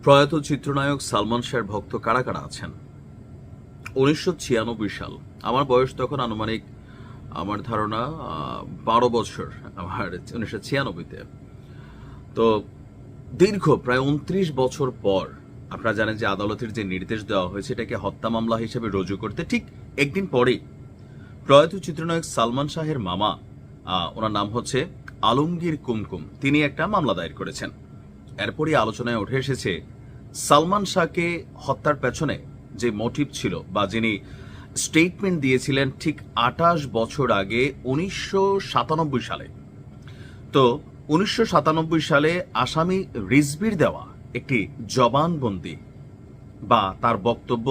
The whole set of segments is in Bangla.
প্রয়াত চিত্রনায়ক সালমান শাহের ভক্ত কারা কারা আছেন? 1996 সাল, আমার বয়স তখন আনুমানিক আমার ধারণা 12 বছর, আমার 1996-তে। তো দীর্ঘ প্রায় 29 বছর পর আপনারা জানেন যে আদালতের যে নির্দেশ দেওয়া হয়েছে এটাকে হত্যা মামলা হিসেবে রুজু করতে ঠিক একদিন পরেই প্রয়াত চিত্রনায়ক সালমান শাহের মামা, ওনার নাম হচ্ছে আলমগীর কুমকুম, তিনি একটা মামলা দায়ের করেছেন। এরপরই আলোচনায় উঠে এসেছে সালমান শাহকে হত্যার পেছনে যে মোটিভ ছিল বা যিনি স্টেটমেন্ট দিয়েছিলেন ঠিক 28 বছর আগে 1997 সালে। তো 1997 সালে আসামি রিজভির দেওয়া একটি জবানবন্দি বা তার বক্তব্য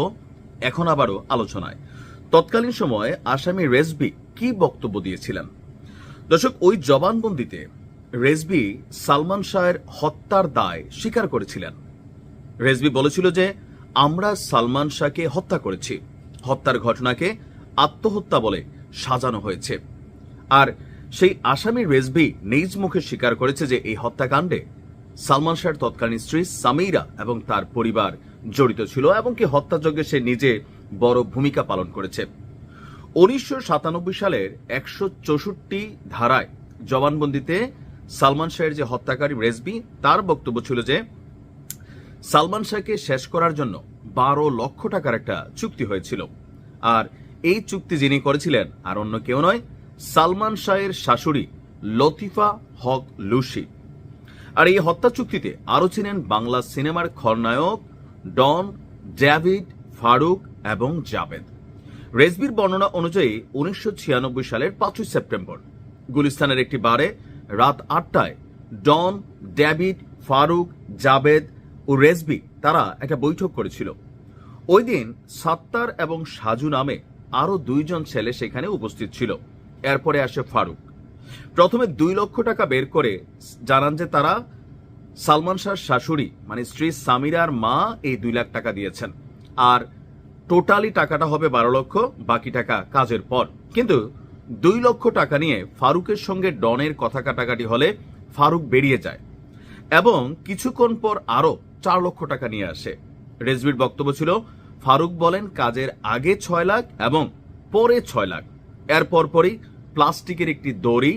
এখন আবারও আলোচনায়। তৎকালীন সময়ে আসামি রেজভি কি বক্তব্য দিয়েছিলেন? দর্শক, ওই জবানবন্দিতে রেজভি সালমান শাহের হত্যার দায় স্বীকার করেছিলেন। রেজভি বলেছিল যে আমরা সালমান শাহকে হত্যা করেছি, হত্যার ঘটনাকে আত্মহত্যা বলে সাজানো হয়েছে। আর সেই আসামি রেজভি নিজ মুখে স্বীকার করেছে যে এই হত্যাকাণ্ডে সালমান শাহের তৎকালীন স্ত্রী সামিরা এবং তার পরিবার জড়িত ছিল এবং কি হত্যাযজ্ঞে সে নিজে বড় ভূমিকা পালন করেছে। 1997 সালের 164 ধারায় জবানবন্দিতে সালমান শাহের যে হত্যাকারী রেজভি, তার বক্তব্য ছিল যে সালমান শাহকে শেষ করার জন্য 12 লক্ষ টাকার একটা চুক্তি হয়েছিল। আর এই চুক্তি যিনি করেছিলেন আর অন্য কেউ নয়, সালমান শাহের শাশুড়ি লতিফা হক লুসি। আর এই হত্যা চুক্তিতে আরো ছিলেন বাংলা সিনেমার খলনায়ক ডন, ডেভিড, ফারুক এবং জাবেদ। রেজভির বর্ণনা অনুযায়ী 1996 সালের 5 সেপ্টেম্বর গুলিস্তানের একটি বারে রাত 8টায় ডন, ডেভিড, ফারুক, জাবেদ ও রেজভি তারা একটা বৈঠক করেছিল। ওই দিন সাত্তার এবং সাজু নামে আরো 2 জন ছেলে সেখানে উপস্থিত ছিল। এরপরে আসে ফারুক। প্রথমে 2 লক্ষ টাকা বের করে জানান যে তারা সালমান শাহর শাশুড়ি মানে স্ত্রী সামিরার মা এই 2 লাখ টাকা দিয়েছেন, আর টোটালি টাকাটা হবে 12 লক্ষ, বাকি টাকা কাজের পর। কিন্তু 2 লক্ষ টাকা নিয়ে ফারুকের সঙ্গে ডনের কথা কাটাকাটি হলে ফারুক বেরিয়ে যায় এবং কিছুক্ষণ পর আরো 4 লক্ষ টাকা নিয়ে আসে। রেজভির বক্তব্য ছিল ফারুক বলেন কাজের আগে 6 লাখ এবং পরে 6 লাখ। এর পরপরই প্লাস্টিকের একটি দড়ি,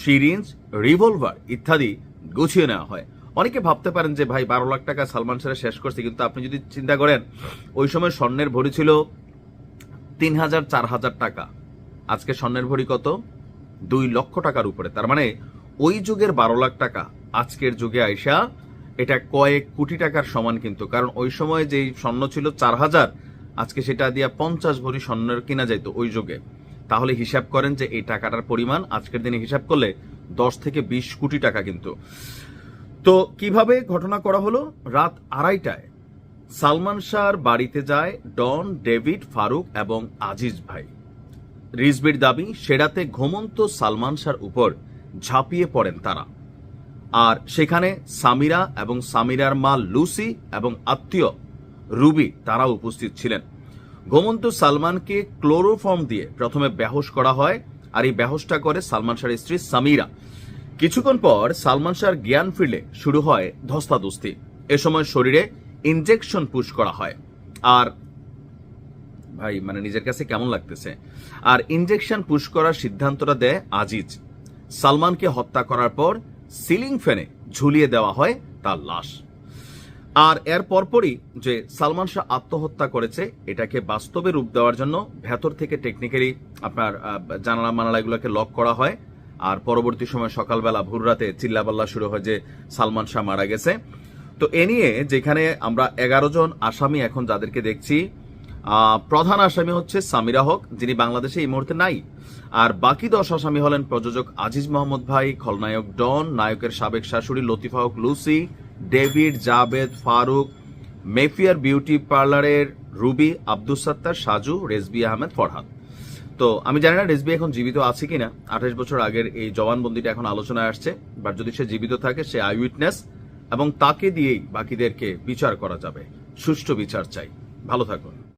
সিরিঞ্জ, রিভলভার ইত্যাদি গুছিয়ে নেওয়া হয়। অনেকে ভাবতে পারেন যে ভাই 12 লাখ টাকা সালমান শাহ শেষ করছে, কিন্তু আপনি যদি চিন্তা করেন ওই সময় স্বর্ণের ভরি ছিল 3000-4000 টাকা। আজকে স্বর্ণের ভরি কত? 2 লক্ষ টাকার উপরে। তার মানে ওই যুগের 12 লাখ টাকা আজকের যুগে আইসা এটা কয়েক কোটি টাকার সমান। কিন্তু কারণ ওই সময় যেই স্বর্ণ ছিল 4000, আজকে সেটা দিয়া 50 ভরি স্বর্ণের কিনা যাইতো ওই যুগে। তাহলে হিসাব করেন যে এই টাকাটার পরিমাণ আজকের দিনে হিসাব করলে 10 থেকে 20 কোটি টাকা। কিন্তু তো কিভাবে ঘটনা করা হলো? রাত 2:30টায় সালমান শাহর বাড়িতে যায় ডন, ডেভিড, ফারুক এবং আজিজ ভাই। রিজভির দাবি সে রাতে ঘুমন্ত সালমান শাহর উপর ঝাঁপিয়ে পড়েন তারা। আর সেখানে সামিরা এবং সামিরার মা লুসি এবং আত্মীয় রুবি তারা উপস্থিত ছিলেন। ঘুমন্ত সালমানকে ক্লোরোফর্ম দিয়ে প্রথমে বেহোশ করা হয়, আর এই বেহোশটা করে সালমান শাহর স্ত্রী সামিরা। কিছুক্ষণ পর সালমান শাহর জ্ঞান ফিরলে শুরু হয় ধস্তাধস্তি। এ সময় শরীরে ইনজেকশন পুশ করা হয়। আর ভাই মানে নিজের কাছে কেমন লাগতেছে। আর ইনজেকশন পুশ করার সিদ্ধান্তটা দেয় আজিজ। সালমানকে হত্যা করার পর সিলিং ফ্যানে ঝুলিয়ে দেওয়া হয় তার লাশ। আর এর পরপরই যে সালমান শাহ আত্মহত্যা করেছে এটাকে বাস্তবে রূপ দেওয়ার জন্য ভেতর থেকে টেকনিক্যালি আপনার জানালা মানালা এগুলোকে লক করা হয়। আর পরবর্তী সময় সকালবেলা ভোর রাতে চিল্লাপাল্লা শুরু হয় যে সালমান শাহ মারা গেছে। তো এ নিয়ে যেখানে আমরা 11 জন আসামি এখন যাদেরকে দেখছি, প্রধান আসামি হচ্ছে সামিরা হক, যিনি বাংলাদেশে এই মুহূর্তে নাই। আর বাকি 10 আসামি হলেন প্রযোজক আজিজ মোহাম্মদ ভাই, খলনায়ক ডন, নায়কের সাবেক শাশুড়ি লতিফা হক লুসি, ডেভিড, জাবেদ, ফারুক, মেফিয়ার বিউটি পার্লারের রুবি, আব্দুস সাত্তার, সাজু, রেজভি আহমেদ, ফরহাদ। তো আমি জানি না রেজভি এখন জীবিত আছে কিনা। 28 বছর আগের এই জবানবন্দিটা এখন আলোচনায় আসছে, বাট যদি সে জীবিত থাকে সে আই উইটনেস এবং তাকে দিয়েই বাকিদেরকে বিচার করা যাবে। সুষ্ঠু বিচার চাই। ভালো থাকুন।